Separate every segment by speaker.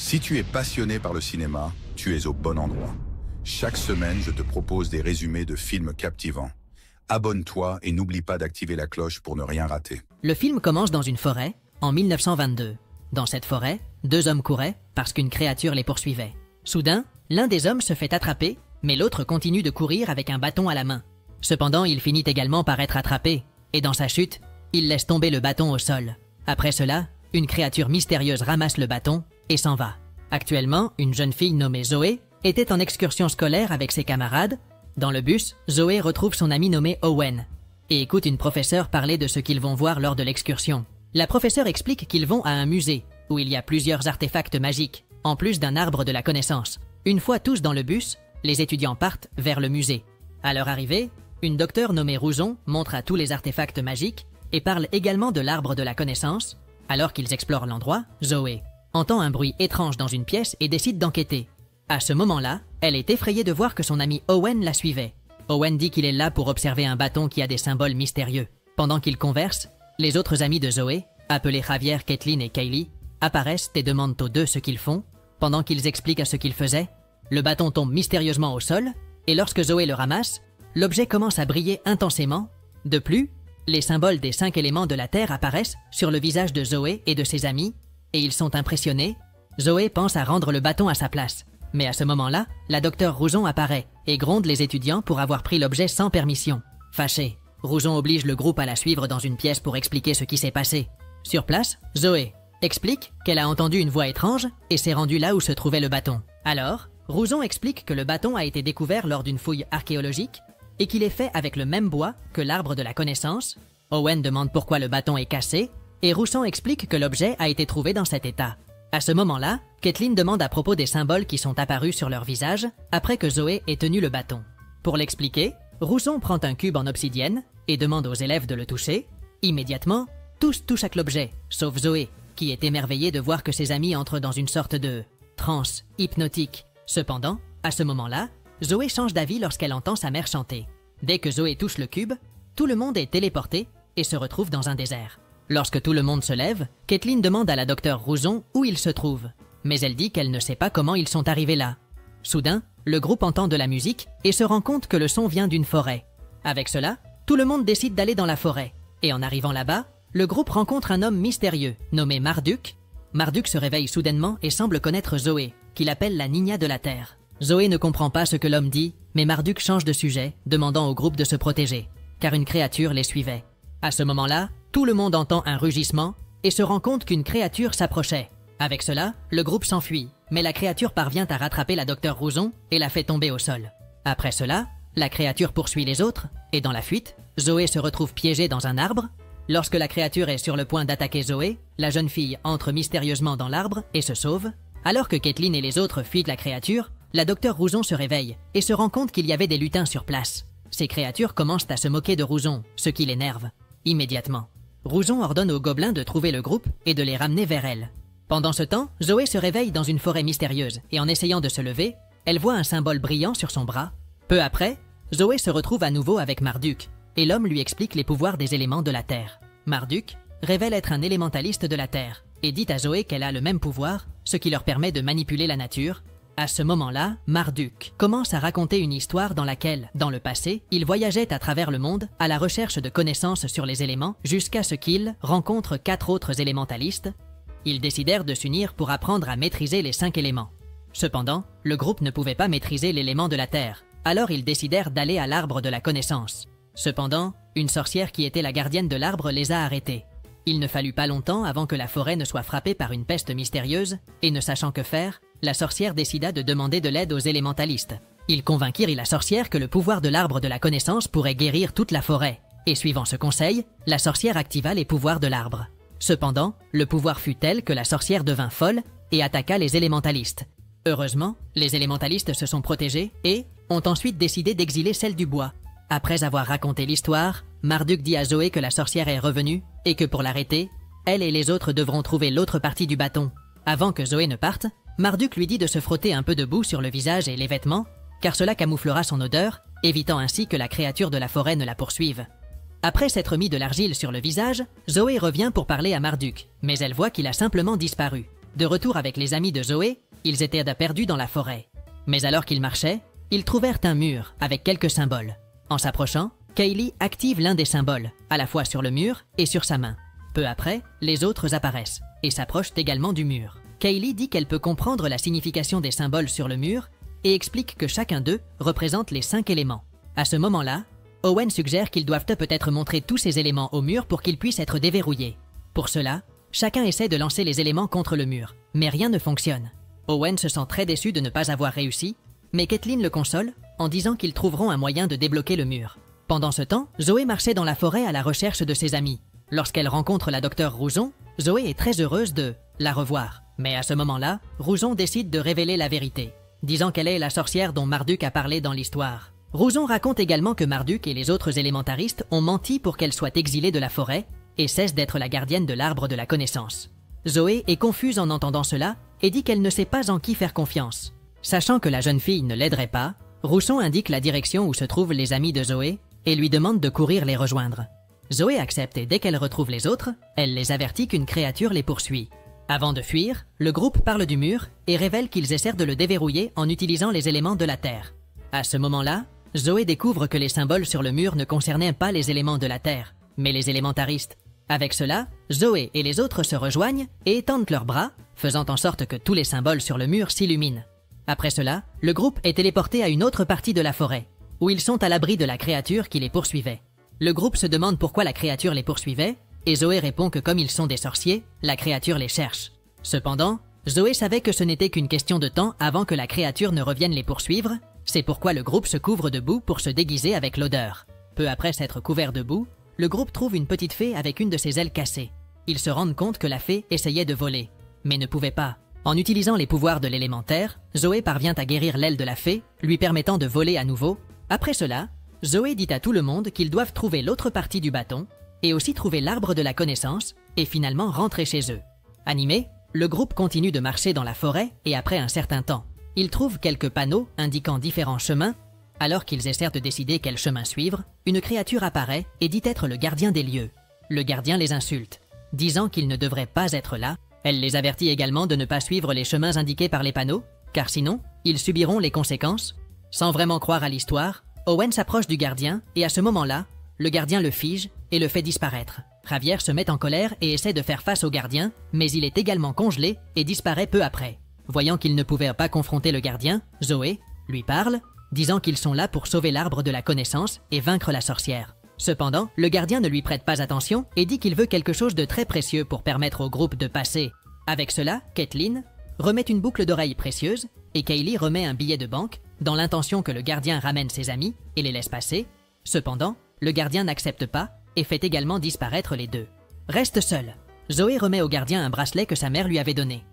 Speaker 1: Si tu es passionné par le cinéma, tu es au bon endroit. Chaque semaine, je te propose des résumés de films captivants. Abonne-toi et n'oublie pas d'activer la cloche pour ne rien rater.
Speaker 2: Le film commence dans une forêt, en 1922. Dans cette forêt, deux hommes couraient parce qu'une créature les poursuivait. Soudain, l'un des hommes se fait attraper, mais l'autre continue de courir avec un bâton à la main. Cependant, il finit également par être attrapé, et dans sa chute, il laisse tomber le bâton au sol. Après cela, une créature mystérieuse ramasse le bâton et s'en va. Actuellement, une jeune fille nommée Zoé était en excursion scolaire avec ses camarades. Dans le bus, Zoé retrouve son ami nommé Owen et écoute une professeure parler de ce qu'ils vont voir lors de l'excursion. La professeure explique qu'ils vont à un musée où il y a plusieurs artefacts magiques, en plus d'un arbre de la connaissance. Une fois tous dans le bus, les étudiants partent vers le musée. À leur arrivée, une docteure nommée Rouzon montre à tous les artefacts magiques et parle également de l'arbre de la connaissance. Alors qu'ils explorent l'endroit, Zoé entend un bruit étrange dans une pièce et décide d'enquêter. À ce moment-là, elle est effrayée de voir que son ami Owen la suivait. Owen dit qu'il est là pour observer un bâton qui a des symboles mystérieux. Pendant qu'ils conversent, les autres amis de Zoé, appelés Javier, Kathleen et Kaylee, apparaissent et demandent aux deux ce qu'ils font. Pendant qu'ils expliquent à ce qu'ils faisaient, le bâton tombe mystérieusement au sol, et lorsque Zoé le ramasse, l'objet commence à briller intensément. De plus, les symboles des 5 éléments de la Terre apparaissent sur le visage de Zoé et de ses amis, et ils sont impressionnés. Zoé pense à rendre le bâton à sa place. Mais à ce moment-là, la docteure Rouzon apparaît et gronde les étudiants pour avoir pris l'objet sans permission. Fâchée, Rouzon oblige le groupe à la suivre dans une pièce pour expliquer ce qui s'est passé. Sur place, Zoé explique qu'elle a entendu une voix étrange et s'est rendue là où se trouvait le bâton. Alors, Rouzon explique que le bâton a été découvert lors d'une fouille archéologique et qu'il est fait avec le même bois que l'arbre de la connaissance. Owen demande pourquoi le bâton est cassé et Rouzon explique que l'objet a été trouvé dans cet état. À ce moment-là, Kathleen demande à propos des symboles qui sont apparus sur leur visage après que Zoé ait tenu le bâton. Pour l'expliquer, Rouzon prend un cube en obsidienne et demande aux élèves de le toucher. Immédiatement, tous touchent à l'objet, sauf Zoé, qui est émerveillée de voir que ses amis entrent dans une sorte de transe hypnotique. Cependant, à ce moment-là, Zoé change d'avis lorsqu'elle entend sa mère chanter. Dès que Zoé touche le cube, tout le monde est téléporté et se retrouve dans un désert. Lorsque tout le monde se lève, Kathleen demande à la docteure Rouzon où ils se trouvent, mais elle dit qu'elle ne sait pas comment ils sont arrivés là. Soudain, le groupe entend de la musique et se rend compte que le son vient d'une forêt. Avec cela, tout le monde décide d'aller dans la forêt, et en arrivant là-bas, le groupe rencontre un homme mystérieux nommé Marduk. Marduk se réveille soudainement et semble connaître Zoé, qu'il appelle la Nina de la Terre. Zoé ne comprend pas ce que l'homme dit, mais Marduk change de sujet, demandant au groupe de se protéger, car une créature les suivait. À ce moment-là, tout le monde entend un rugissement et se rend compte qu'une créature s'approchait. Avec cela, le groupe s'enfuit, mais la créature parvient à rattraper la docteure Rouzon et la fait tomber au sol. Après cela, la créature poursuit les autres, et dans la fuite, Zoé se retrouve piégée dans un arbre. Lorsque la créature est sur le point d'attaquer Zoé, la jeune fille entre mystérieusement dans l'arbre et se sauve. Alors que Kathleen et les autres fuient la créature, la docteure Rouzon se réveille et se rend compte qu'il y avait des lutins sur place. Ces créatures commencent à se moquer de Rouzon, ce qui l'énerve. Immédiatement, Rouzon ordonne aux gobelins de trouver le groupe et de les ramener vers elle. Pendant ce temps, Zoé se réveille dans une forêt mystérieuse et en essayant de se lever, elle voit un symbole brillant sur son bras. Peu après, Zoé se retrouve à nouveau avec Marduk et l'homme lui explique les pouvoirs des éléments de la Terre. Marduk révèle être un élémentaliste de la Terre et dit à Zoé qu'elle a le même pouvoir, ce qui leur permet de manipuler la nature. À ce moment-là, Marduk commence à raconter une histoire dans laquelle, dans le passé, il voyageait à travers le monde à la recherche de connaissances sur les éléments jusqu'à ce qu'il rencontre 4 autres élémentalistes. Ils décidèrent de s'unir pour apprendre à maîtriser les 5 éléments. Cependant, le groupe ne pouvait pas maîtriser l'élément de la Terre, alors ils décidèrent d'aller à l'arbre de la connaissance. Cependant, une sorcière qui était la gardienne de l'arbre les a arrêtés. Il ne fallut pas longtemps avant que la forêt ne soit frappée par une peste mystérieuse, et ne sachant que faire, la sorcière décida de demander de l'aide aux élémentalistes. Ils convainquirent la sorcière que le pouvoir de l'arbre de la connaissance pourrait guérir toute la forêt, et suivant ce conseil, la sorcière activa les pouvoirs de l'arbre. Cependant, le pouvoir fut tel que la sorcière devint folle et attaqua les élémentalistes. Heureusement, les élémentalistes se sont protégés et ont ensuite décidé d'exiler celle du bois. Après avoir raconté l'histoire, Marduk dit à Zoé que la sorcière est revenue et que pour l'arrêter, elle et les autres devront trouver l'autre partie du bâton. Avant que Zoé ne parte, Marduk lui dit de se frotter un peu de boue sur le visage et les vêtements, car cela camouflera son odeur, évitant ainsi que la créature de la forêt ne la poursuive. Après s'être mis de l'argile sur le visage, Zoé revient pour parler à Marduk, mais elle voit qu'il a simplement disparu. De retour avec les amis de Zoé, ils étaient perdus dans la forêt. Mais alors qu'ils marchaient, ils trouvèrent un mur avec quelques symboles. En s'approchant, Kaylee active l'un des symboles, à la fois sur le mur et sur sa main. Peu après, les autres apparaissent et s'approchent également du mur. Kaylee dit qu'elle peut comprendre la signification des symboles sur le mur et explique que chacun d'eux représente les 5 éléments. À ce moment-là, Owen suggère qu'ils doivent peut-être montrer tous ces éléments au mur pour qu'ils puissent être déverrouillés. Pour cela, chacun essaie de lancer les éléments contre le mur, mais rien ne fonctionne. Owen se sent très déçu de ne pas avoir réussi, mais Kathleen le console en disant qu'ils trouveront un moyen de débloquer le mur. Pendant ce temps, Zoé marchait dans la forêt à la recherche de ses amis. Lorsqu'elle rencontre la docteure Rouzon, Zoé est très heureuse de la revoir. Mais à ce moment-là, Rouzon décide de révéler la vérité, disant qu'elle est la sorcière dont Marduk a parlé dans l'histoire. Rouzon raconte également que Marduk et les autres élémentaristes ont menti pour qu'elle soit exilée de la forêt et cesse d'être la gardienne de l'arbre de la connaissance. Zoé est confuse en entendant cela et dit qu'elle ne sait pas en qui faire confiance. Sachant que la jeune fille ne l'aiderait pas, Rouzon indique la direction où se trouvent les amis de Zoé et lui demande de courir les rejoindre. Zoé accepte et dès qu'elle retrouve les autres, elle les avertit qu'une créature les poursuit. Avant de fuir, le groupe parle du mur et révèle qu'ils essaient de le déverrouiller en utilisant les éléments de la Terre. À ce moment-là, Zoé découvre que les symboles sur le mur ne concernaient pas les éléments de la Terre, mais les élémentaristes. Avec cela, Zoé et les autres se rejoignent et étendent leurs bras, faisant en sorte que tous les symboles sur le mur s'illuminent. Après cela, le groupe est téléporté à une autre partie de la forêt, où ils sont à l'abri de la créature qui les poursuivait. Le groupe se demande pourquoi la créature les poursuivait, et Zoé répond que comme ils sont des sorciers, la créature les cherche. Cependant, Zoé savait que ce n'était qu'une question de temps avant que la créature ne revienne les poursuivre, c'est pourquoi le groupe se couvre de boue pour se déguiser avec l'odeur. Peu après s'être couvert de boue, le groupe trouve une petite fée avec une de ses ailes cassées. Ils se rendent compte que la fée essayait de voler, mais ne pouvait pas. En utilisant les pouvoirs de l'élémentaire, Zoé parvient à guérir l'aile de la fée, lui permettant de voler à nouveau. Après cela, Zoé dit à tout le monde qu'ils doivent trouver l'autre partie du bâton, et aussi trouver l'arbre de la connaissance, et finalement rentrer chez eux. Animé, le groupe continue de marcher dans la forêt, et après un certain temps, ils trouvent quelques panneaux indiquant différents chemins. Alors qu'ils essaient de décider quel chemin suivre, une créature apparaît et dit être le gardien des lieux. Le gardien les insulte, disant qu'ils ne devraient pas être là. Elle les avertit également de ne pas suivre les chemins indiqués par les panneaux, car sinon, ils subiront les conséquences. Sans vraiment croire à l'histoire, Owen s'approche du gardien et à ce moment-là, le gardien le fige et le fait disparaître. Javier se met en colère et essaie de faire face au gardien, mais il est également congelé et disparaît peu après. Voyant qu'il ne pouvait pas confronter le gardien, Zoé lui parle, disant qu'ils sont là pour sauver l'arbre de la connaissance et vaincre la sorcière. Cependant, le gardien ne lui prête pas attention et dit qu'il veut quelque chose de très précieux pour permettre au groupe de passer. Avec cela, Kathleen remet une boucle d'oreille précieuse et Kaylee remet un billet de banque dans l'intention que le gardien ramène ses amis et les laisse passer. Cependant, le gardien n'accepte pas et fait également disparaître les deux. Reste seul. Zoé remet au gardien un bracelet que sa mère lui avait donné.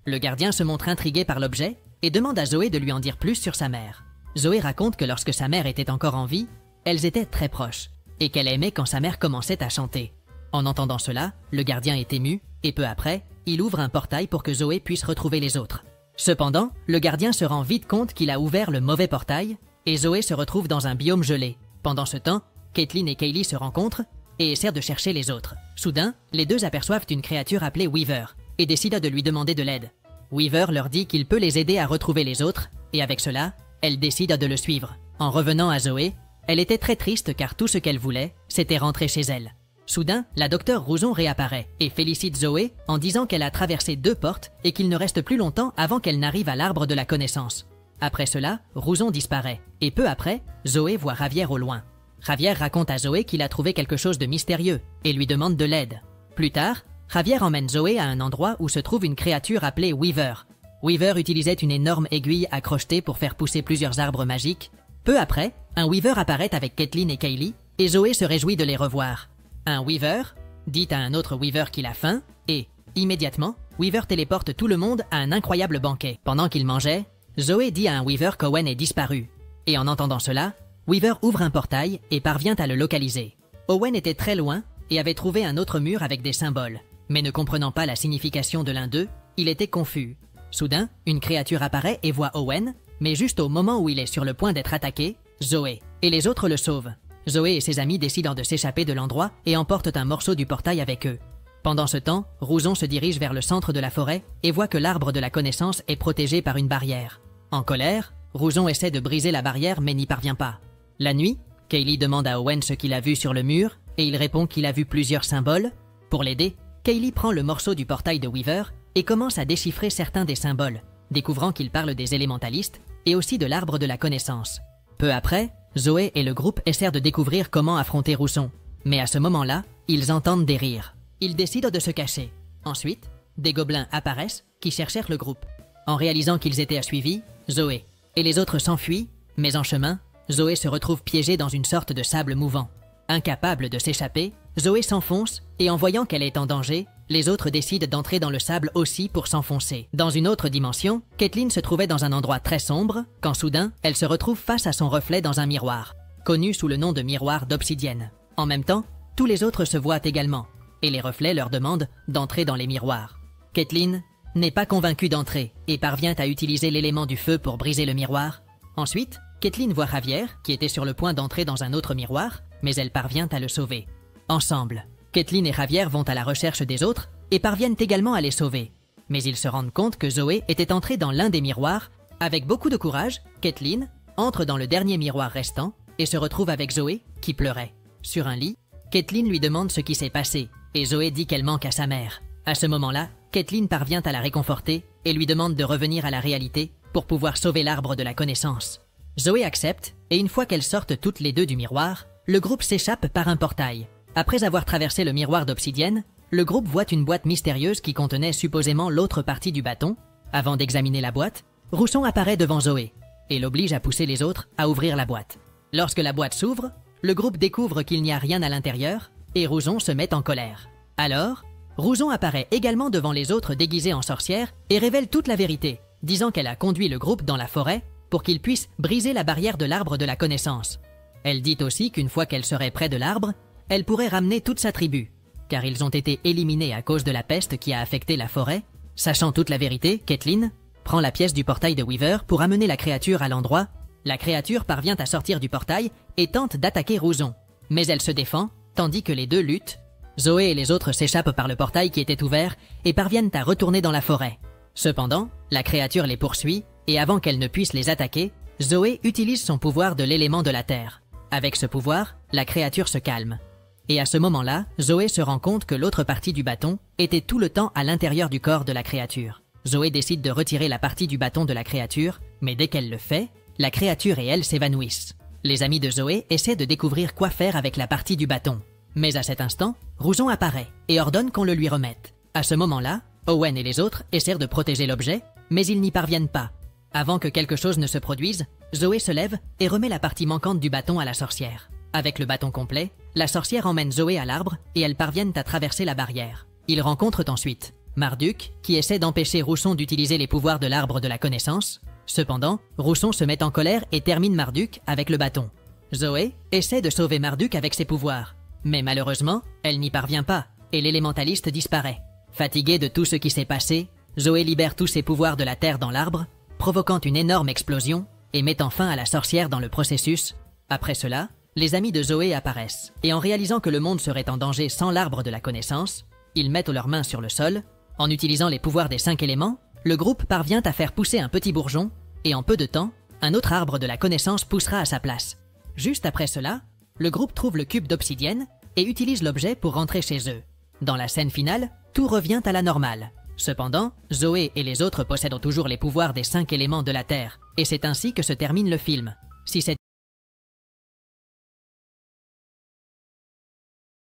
Speaker 2: Le gardien se montre intrigué par l'objet et demande à Zoé de lui en dire plus sur sa mère. Zoé raconte que lorsque sa mère était encore en vie, elles étaient très proches et qu'elle aimait quand sa mère commençait à chanter. En entendant cela, le gardien est ému et peu après, il ouvre un portail pour que Zoé puisse retrouver les autres. Cependant, le gardien se rend vite compte qu'il a ouvert le mauvais portail et Zoé se retrouve dans un biome gelé. Pendant ce temps, Kathleen et Kaylee se rencontrent et essaient de chercher les autres. Soudain, les deux aperçoivent une créature appelée Weaver et décident de lui demander de l'aide. Weaver leur dit qu'il peut les aider à retrouver les autres et avec cela, elle décide de le suivre. En revenant à Zoé, elle était très triste car tout ce qu'elle voulait, c'était rentrer chez elle. Soudain, la docteure Rouzon réapparaît et félicite Zoé en disant qu'elle a traversé 2 portes et qu'il ne reste plus longtemps avant qu'elle n'arrive à l'arbre de la connaissance. Après cela, Rouzon disparaît et peu après, Zoé voit Javier au loin. Javier raconte à Zoé qu'il a trouvé quelque chose de mystérieux et lui demande de l'aide. Plus tard, Javier emmène Zoé à un endroit où se trouve une créature appelée Weaver. Weaver utilisait une énorme aiguille à crocheter pour faire pousser plusieurs arbres magiques. Peu après, un Weaver apparaît avec Kathleen et Kaylee et Zoé se réjouit de les revoir. Un Weaver dit à un autre Weaver qu'il a faim et, immédiatement, Weaver téléporte tout le monde à un incroyable banquet. Pendant qu'ils mangeaient, Zoé dit à un Weaver qu'Owen est disparu. Et en entendant cela, Weaver ouvre un portail et parvient à le localiser. Owen était très loin et avait trouvé un autre mur avec des symboles. Mais ne comprenant pas la signification de l'un d'eux, il était confus. Soudain, une créature apparaît et voit Owen, mais juste au moment où il est sur le point d'être attaqué, Zoé et les autres le sauvent. Zoé et ses amis décident de s'échapper de l'endroit et emportent un morceau du portail avec eux. Pendant ce temps, Rouzon se dirige vers le centre de la forêt et voit que l'arbre de la connaissance est protégé par une barrière. En colère, Rouzon essaie de briser la barrière mais n'y parvient pas. La nuit, Kaylee demande à Owen ce qu'il a vu sur le mur et il répond qu'il a vu plusieurs symboles. Pour l'aider, Kaylee prend le morceau du portail de Weaver et commence à déchiffrer certains des symboles, découvrant qu'il parle des élémentalistes et aussi de l'arbre de la connaissance. Peu après, Zoé et le groupe essayent de découvrir comment affronter Rouzon. Mais à ce moment-là, ils entendent des rires. Ils décident de se cacher. Ensuite, des gobelins apparaissent qui cherchèrent le groupe. En réalisant qu'ils étaient assuivis, Zoé et les autres s'enfuient, mais en chemin, Zoé se retrouve piégée dans une sorte de sable mouvant. Incapable de s'échapper, Zoé s'enfonce et en voyant qu'elle est en danger, les autres décident d'entrer dans le sable aussi pour s'enfoncer. Dans une autre dimension, Caitlin se trouvait dans un endroit très sombre quand soudain, elle se retrouve face à son reflet dans un miroir, connu sous le nom de miroir d'obsidienne. En même temps, tous les autres se voient également, et les reflets leur demandent d'entrer dans les miroirs. Caitlin n'est pas convaincue d'entrer et parvient à utiliser l'élément du feu pour briser le miroir. Ensuite, Caitlin voit Javier, qui était sur le point d'entrer dans un autre miroir, mais elle parvient à le sauver. Ensemble, Caitlin et Javier vont à la recherche des autres et parviennent également à les sauver. Mais ils se rendent compte que Zoé était entrée dans l'un des miroirs. Avec beaucoup de courage, Caitlin entre dans le dernier miroir restant et se retrouve avec Zoé, qui pleurait. Sur un lit, Caitlin lui demande ce qui s'est passé et Zoé dit qu'elle manque à sa mère. À ce moment-là, Caitlin parvient à la réconforter et lui demande de revenir à la réalité pour pouvoir sauver l'arbre de la connaissance. Zoé accepte et une fois qu'elles sortent toutes les deux du miroir, le groupe s'échappe par un portail. Après avoir traversé le miroir d'obsidienne, le groupe voit une boîte mystérieuse qui contenait supposément l'autre partie du bâton. Avant d'examiner la boîte, Rouzon apparaît devant Zoé et l'oblige à pousser les autres à ouvrir la boîte. Lorsque la boîte s'ouvre, le groupe découvre qu'il n'y a rien à l'intérieur et Rouzon se met en colère. Alors, Rouzon apparaît également devant les autres déguisés en sorcière et révèle toute la vérité, disant qu'elle a conduit le groupe dans la forêt pour qu'ils puissent briser la barrière de l'arbre de la connaissance. Elle dit aussi qu'une fois qu'elle serait près de l'arbre, elle pourrait ramener toute sa tribu, car ils ont été éliminés à cause de la peste qui a affecté la forêt. Sachant toute la vérité, Caitlin prend la pièce du portail de Weaver pour amener la créature à l'endroit. La créature parvient à sortir du portail et tente d'attaquer Rouzon, mais elle se défend, tandis que les deux luttent. Zoé et les autres s'échappent par le portail qui était ouvert et parviennent à retourner dans la forêt. Cependant, la créature les poursuit et avant qu'elle ne puisse les attaquer, Zoé utilise son pouvoir de l'élément de la terre. Avec ce pouvoir, la créature se calme. Et à ce moment-là, Zoé se rend compte que l'autre partie du bâton était tout le temps à l'intérieur du corps de la créature. Zoé décide de retirer la partie du bâton de la créature, mais dès qu'elle le fait, la créature et elle s'évanouissent. Les amis de Zoé essaient de découvrir quoi faire avec la partie du bâton. Mais à cet instant, Rouzon apparaît et ordonne qu'on le lui remette. À ce moment-là, Owen et les autres essaient de protéger l'objet, mais ils n'y parviennent pas. Avant que quelque chose ne se produise, Zoé se lève et remet la partie manquante du bâton à la sorcière. Avec le bâton complet, la sorcière emmène Zoé à l'arbre et elles parviennent à traverser la barrière. Ils rencontrent ensuite Marduk, qui essaie d'empêcher Rouzon d'utiliser les pouvoirs de l'arbre de la connaissance. Cependant, Rouzon se met en colère et termine Marduk avec le bâton. Zoé essaie de sauver Marduk avec ses pouvoirs, mais malheureusement, elle n'y parvient pas et l'élémentaliste disparaît. Fatiguée de tout ce qui s'est passé, Zoé libère tous ses pouvoirs de la terre dans l'arbre, provoquant une énorme explosion et mettant fin à la sorcière dans le processus. Après cela, les amis de Zoé apparaissent, et en réalisant que le monde serait en danger sans l'arbre de la connaissance, ils mettent leurs mains sur le sol. En utilisant les pouvoirs des 5 éléments, le groupe parvient à faire pousser un petit bourgeon, et en peu de temps, un autre arbre de la connaissance poussera à sa place. Juste après cela, le groupe trouve le cube d'obsidienne et utilise l'objet pour rentrer chez eux. Dans la scène finale, tout revient à la normale. Cependant, Zoé et les autres possèdent toujours les pouvoirs des 5 éléments de la Terre, et c'est ainsi que se termine le film. Si cette